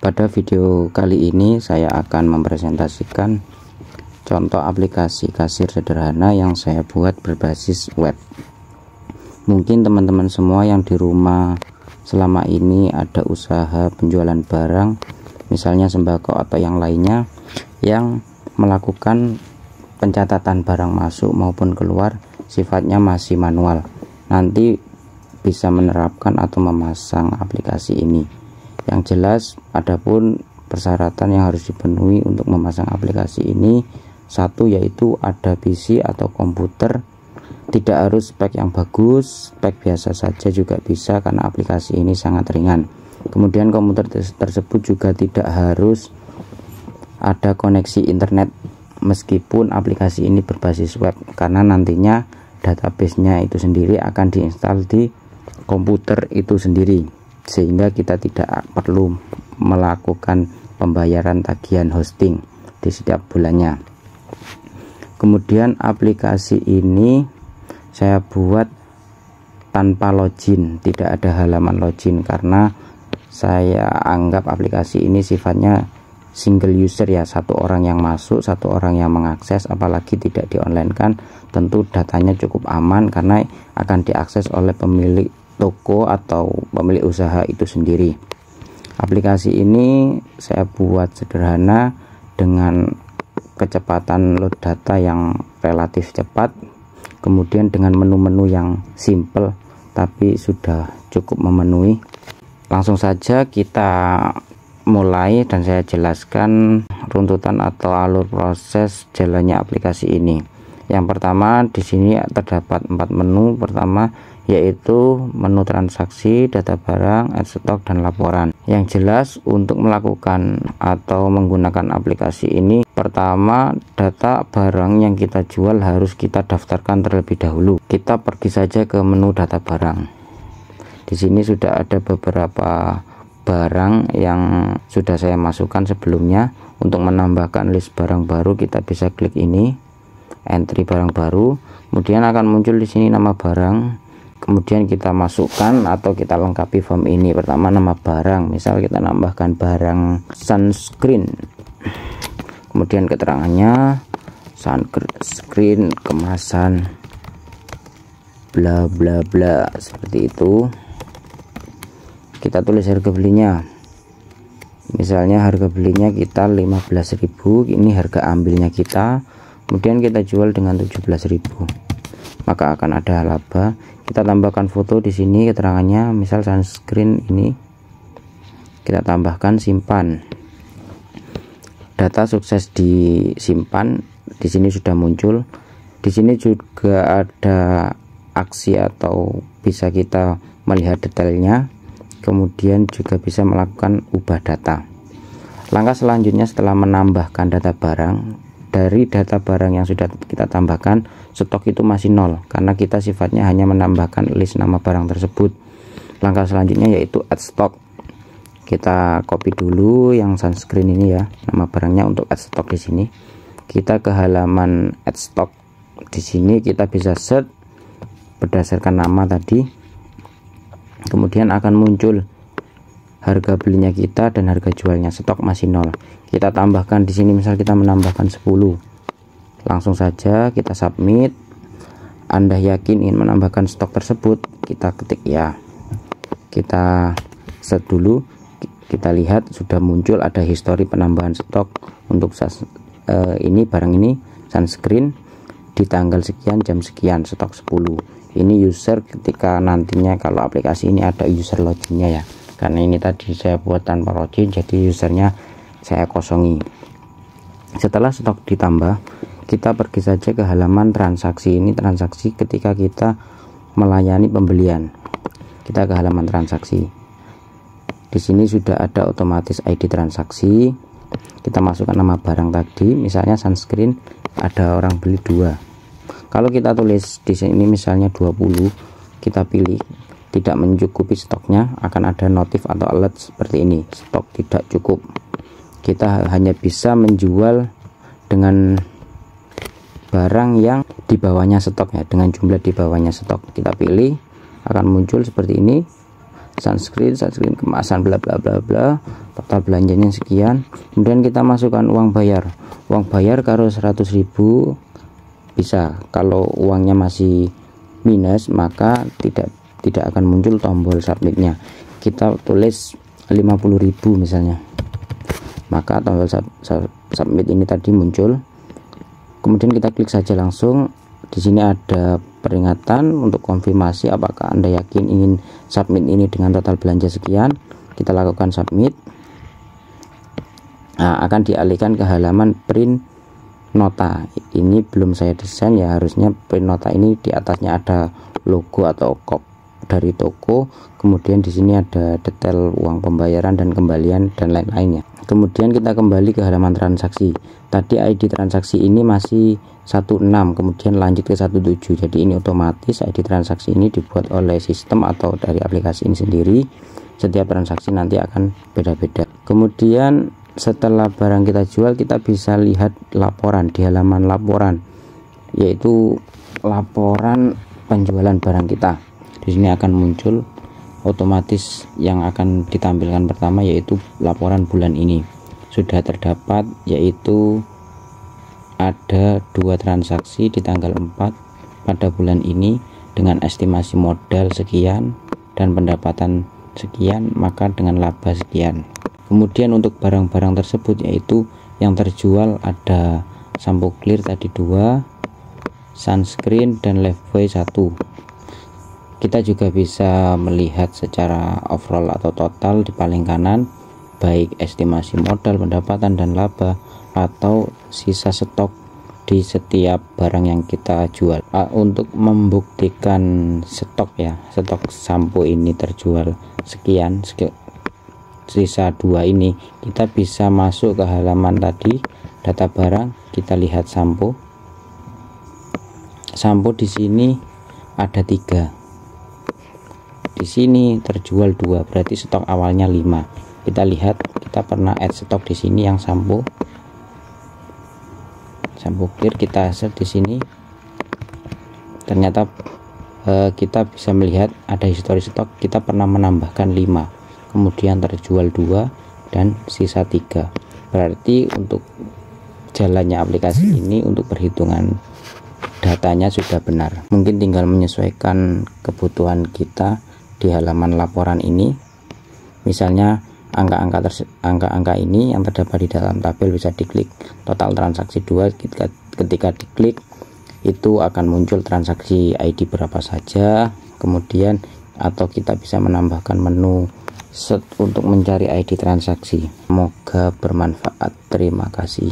Pada video kali ini saya akan mempresentasikan contoh aplikasi kasir sederhana yang saya buat berbasis web. Mungkin teman-teman semua yang di rumah selama ini ada usaha penjualan barang, misalnya sembako atau yang lainnya, yang melakukan pencatatan barang masuk maupun keluar sifatnya masih manual. Nanti bisa menerapkan atau memasang aplikasi ini. Yang jelas, adapun persyaratan yang harus dipenuhi untuk memasang aplikasi ini, satu yaitu ada PC atau komputer. Tidak harus spek yang bagus, spek biasa saja juga bisa karena aplikasi ini sangat ringan. Kemudian komputer tersebut juga tidak harus ada koneksi internet meskipun aplikasi ini berbasis web, karena nantinya database-nya itu sendiri akan diinstal di komputer itu sendiri, sehingga kita tidak perlu melakukan pembayaran tagihan hosting di setiap bulannya. Kemudian aplikasi ini saya buat tanpa login, tidak ada halaman login, karena saya anggap aplikasi ini sifatnya single user ya, satu orang yang masuk, satu orang yang mengakses. Apalagi tidak di online kan, tentu datanya cukup aman karena akan diakses oleh pemilik toko atau pemilik usaha itu sendiri. Aplikasi ini saya buat sederhana dengan kecepatan load data yang relatif cepat, kemudian dengan menu-menu yang simple tapi sudah cukup memenuhi. Langsung saja kita mulai dan saya jelaskan runtutan atau alur proses jalannya aplikasi ini. Yang pertama, di sini terdapat 4 menu. Pertama yaitu menu transaksi, data barang, add stock, dan laporan. Yang jelas, untuk melakukan atau menggunakan aplikasi ini, pertama data barang yang kita jual harus kita daftarkan terlebih dahulu. Kita pergi saja ke menu data barang. Di sini sudah ada beberapa barang yang sudah saya masukkan sebelumnya. Untuk menambahkan list barang baru, kita bisa klik ini, entry barang baru. Kemudian akan muncul di sini nama barang. Kemudian kita masukkan atau kita lengkapi form ini. Pertama nama barang, misal kita nambahkan barang sunscreen. Kemudian keterangannya sunscreen kemasan bla bla bla, seperti itu. Kita tulis harga belinya. Misalnya harga belinya kita 15.000, ini harga ambilnya kita. Kemudian kita jual dengan 17.000. Maka akan ada laba. Kita tambahkan foto di sini, keterangannya misal sunscreen ini. Kita tambahkan simpan. Data sukses disimpan. Di sini sudah muncul. Di sini juga ada aksi atau bisa kita melihat detailnya. Kemudian juga bisa melakukan ubah data. Langkah selanjutnya setelah menambahkan data barang, dari data barang yang sudah kita tambahkan, stok itu masih nol karena kita sifatnya hanya menambahkan list nama barang tersebut. Langkah selanjutnya yaitu add stock. Kita copy dulu yang sunscreen ini ya, nama barangnya, untuk add stock di sini. Kita ke halaman add stock. Di sini kita bisa search berdasarkan nama tadi. Kemudian akan muncul harga belinya kita dan harga jualnya. Stok masih nol. Kita tambahkan di sini, misal kita menambahkan 10. Langsung saja kita submit. Anda yakin ingin menambahkan stok tersebut, kita ketik ya. Kita set dulu. Kita lihat sudah muncul ada histori penambahan stok untuk ini barang ini sunscreen di tanggal sekian jam sekian, stok 10. Ini user ketika nantinya kalau aplikasi ini ada user loginnya ya, karena ini tadi saya buat tanpa login, jadi usernya saya kosongi. Setelah stok ditambah, kita pergi saja ke halaman transaksi. Ini transaksi ketika kita melayani pembelian. Kita ke halaman transaksi. Di sini sudah ada otomatis ID transaksi. Kita masukkan nama barang tadi, misalnya sunscreen, ada orang beli 2. Kalau kita tulis di sini misalnya 20, kita pilih tidak mencukupi stoknya, akan ada notif atau alert seperti ini, stok tidak cukup. Kita hanya bisa menjual dengan barang yang di bawahnya stok ya, dengan jumlah di bawahnya stok. Kita pilih, akan muncul seperti ini. sunscreen kemasan bla bla bla bla, total belanjanya sekian. Kemudian kita masukkan uang bayar karo 100.000 bisa. Kalau uangnya masih minus maka tidak akan muncul tombol submitnya. Kita tulis 50.000 misalnya, maka tombol submit ini tadi muncul. Kemudian kita klik saja langsung. Di sini ada peringatan untuk konfirmasi apakah Anda yakin ingin submit ini dengan total belanja sekian. Kita lakukan submit. Nah, akan dialihkan ke halaman print nota. Ini belum saya desain ya, harusnya print nota ini di atasnya ada logo atau kop dari toko, kemudian di sini ada detail uang pembayaran dan kembalian dan lain-lainnya. Kemudian kita kembali ke halaman transaksi. Tadi ID transaksi ini masih 16, kemudian lanjut ke 17. Jadi ini otomatis ID transaksi ini dibuat oleh sistem atau dari aplikasi ini sendiri. Setiap transaksi nanti akan beda-beda. Kemudian setelah barang kita jual, kita bisa lihat laporan di halaman laporan, yaitu laporan penjualan barang kita. Di sini akan muncul otomatis yang akan ditampilkan pertama yaitu laporan bulan ini. Sudah terdapat yaitu ada 2 transaksi di tanggal 4 pada bulan ini dengan estimasi modal sekian dan pendapatan sekian, maka dengan laba sekian. Kemudian untuk barang-barang tersebut yaitu yang terjual ada sampo clear tadi 2, sunscreen dan lifebuoy 1. Kita juga bisa melihat secara overall atau total di paling kanan, baik estimasi modal, pendapatan dan laba, atau sisa stok di setiap barang yang kita jual. Untuk membuktikan stok sampo ini terjual sekian, sisa 2 ini, kita bisa masuk ke halaman tadi data barang. Kita lihat sampo di sini ada 3. Di sini terjual 2, berarti stok awalnya 5. Kita lihat, kita pernah add stok di sini yang sampo clear. Kita search di sini, ternyata kita bisa melihat ada histori stok. Kita pernah menambahkan 5, kemudian terjual 2 dan sisa 3. Berarti untuk jalannya aplikasi ini, untuk perhitungan datanya sudah benar. Mungkin tinggal menyesuaikan kebutuhan kita di halaman laporan ini. Misalnya angka-angka ini yang terdapat di dalam tabel bisa diklik total transaksi 2. Ketika diklik itu akan muncul transaksi ID berapa saja, kemudian atau kita bisa menambahkan menu set untuk mencari ID transaksi. Semoga bermanfaat. Terima kasih.